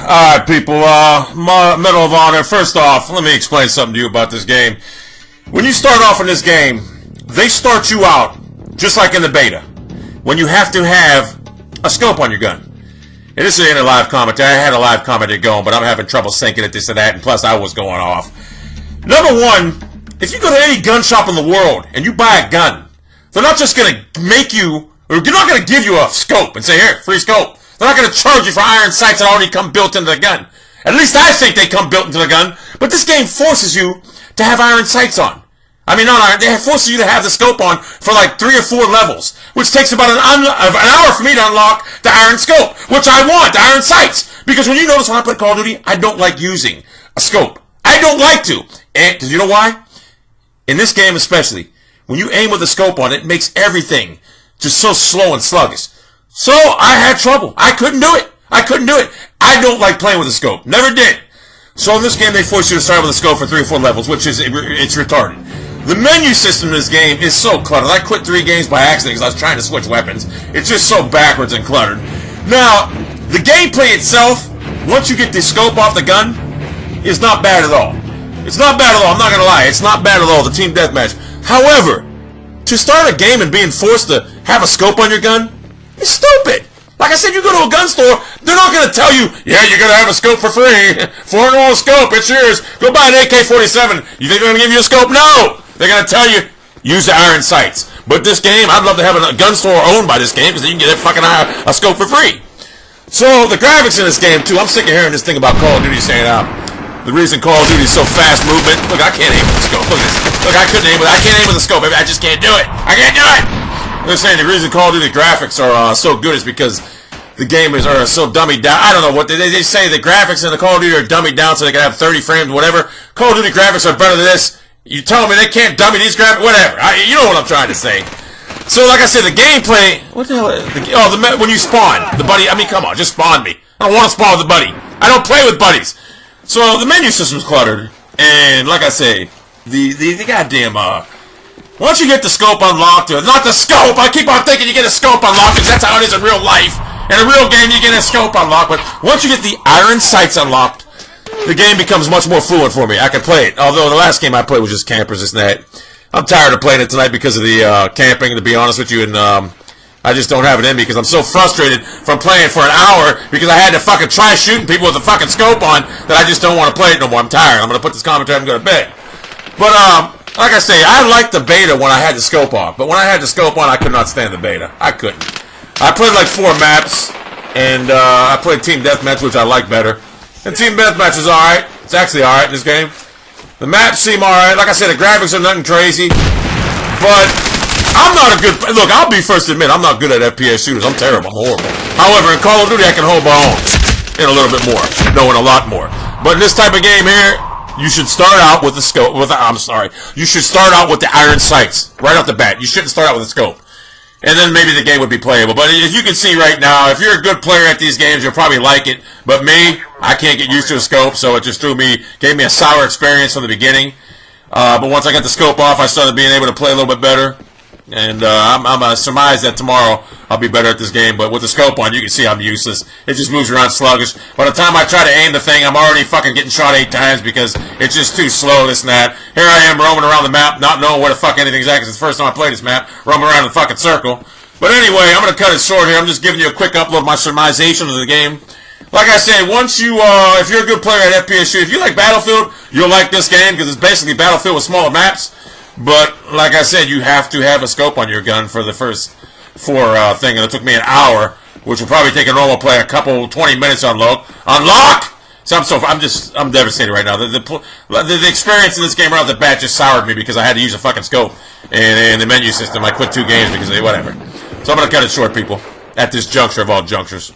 Alright, people, Medal of Honor. First off, let me explain something to you about this game. When you start off in this game, they start you out, just like in the beta, when you have to have a scope on your gun. And this is in a live commentary. I had a live commentary going, but I'm having trouble syncing it, this and that, and plus I was going off. Number one, if you go to any gun shop in the world and you buy a gun, they're not just going to make you, or they're not going to give you a scope and say, here, free scope. They're not going to charge you for iron sights that already come built into the gun. At least I think they come built into the gun. But this game forces you to have iron sights on. I mean, not iron. They forces you to have the scope on for like 3 or 4 levels, which takes about an hour for me to unlock the iron scope, which I want, the iron sights. Because when you notice when I play Call of Duty, I don't like using a scope. I don't like to. And, because you know why? In this game especially, when you aim with a scope on it, it makes everything just so slow and sluggish. So, I had trouble. I couldn't do it. I don't like playing with a scope. Never did. So, in this game, they force you to start with a scope for 3 or 4 levels, which is, it's retarded. The menu system in this game is so cluttered. I quit 3 games by accident because I was trying to switch weapons. It's just so backwards and cluttered. Now, the gameplay itself, once you get the scope off the gun, is not bad at all. It's not bad at all. I'm not going to lie. It's not bad at all, the team deathmatch. However, to start a game and being forced to have a scope on your gun, it's stupid. Like I said, you go to a gun store, they're not going to tell you, yeah, you're going to have a scope for free. $400 scope, it's yours. Go buy an AK-47. You think they're going to give you a scope? No. They're going to tell you, use the iron sights. But this game, I'd love to have a gun store owned by this game because then you can get a scope for free. So, the graphics in this game, too, I'm sick of hearing this thing about Call of Duty saying, the reason Call of Duty is so fast movement. Look, I can't aim with the scope. Look at this. Look, I can't aim with the scope. I just can't do it. I can't do it. They're saying the reason Call of Duty graphics are so good is because the gamers are so dummied down. I don't know what they say. The graphics in the Call of Duty are dummied down so they can have 30 frames, whatever. Call of Duty graphics are better than this. You tell me they can't dummy these graphics, whatever. You know what I'm trying to say. So, like I said, the gameplay. What the hell? When you spawn, the buddy. I mean, come on, just spawn me. I don't want to spawn with the buddy. I don't play with buddies. So the menu system's cluttered, and like I say, the goddamn once you get the scope unlocked, or not the scope, I keep on thinking you get a scope unlocked because that's how it is in real life. In a real game, you get a scope unlocked, but once you get the iron sights unlocked, the game becomes much more fluid for me. I can play it. Although the last game I played was just campers, this and that. I'm tired of playing it tonight because of the camping, to be honest with you, and I just don't have it in me because I'm so frustrated from playing for an hour because I had to fucking try shooting people with a fucking scope on that I just don't want to play it no more. I'm tired. I'm going to put this commentary and go to bed. But, like I say, I liked the beta when I had the scope on. But when I had the scope on, I could not stand the beta. I couldn't. I played like 4 maps, and I played Team Deathmatch, which I like better. And Team Deathmatch is alright. It's actually alright in this game. The maps seem alright. Like I said, the graphics are nothing crazy. But I'm not a good... Look, I'll be first to admit, I'm not good at FPS shooters. I'm terrible. I'm horrible. However, in Call of Duty, I can hold my own. In a little bit more. Knowing a lot more. But in this type of game here, you should start out with the scope. You should start out with the iron sights. Right off the bat. You shouldn't start out with a scope. And then maybe the game would be playable. But as you can see right now, if you're a good player at these games, you'll probably like it. But me, I can't get used to a scope, so it just gave me a sour experience from the beginning. But once I got the scope off, I started being able to play a little bit better. And I'm surmise that tomorrow I'll be better at this game. But with the scope on, you can see I'm useless. It just moves around sluggish. By the time I try to aim the thing, I'm already fucking getting shot 8 times because it's just too slow, this and that. Here I am roaming around the map, not knowing where the fuck anything's at because it's the first time I played this map, roaming around in a fucking circle. But anyway, I'm going to cut it short here. I'm just giving you a quick upload of my surmisation of the game. Like I said, once you, if you're a good player at FPS shoot, if you like Battlefield, you'll like this game because it's basically Battlefield with smaller maps. But, like I said, you have to have a scope on your gun for the first 4 thing, and it took me an hour, which will probably take a normal player a couple, 20 minutes to unlock. So I'm devastated right now. The experience in this game right off the bat just soured me because I had to use a fucking scope. And the menu system, I quit 2 games because of whatever. So I'm going to cut it short, people, at this juncture of all junctures.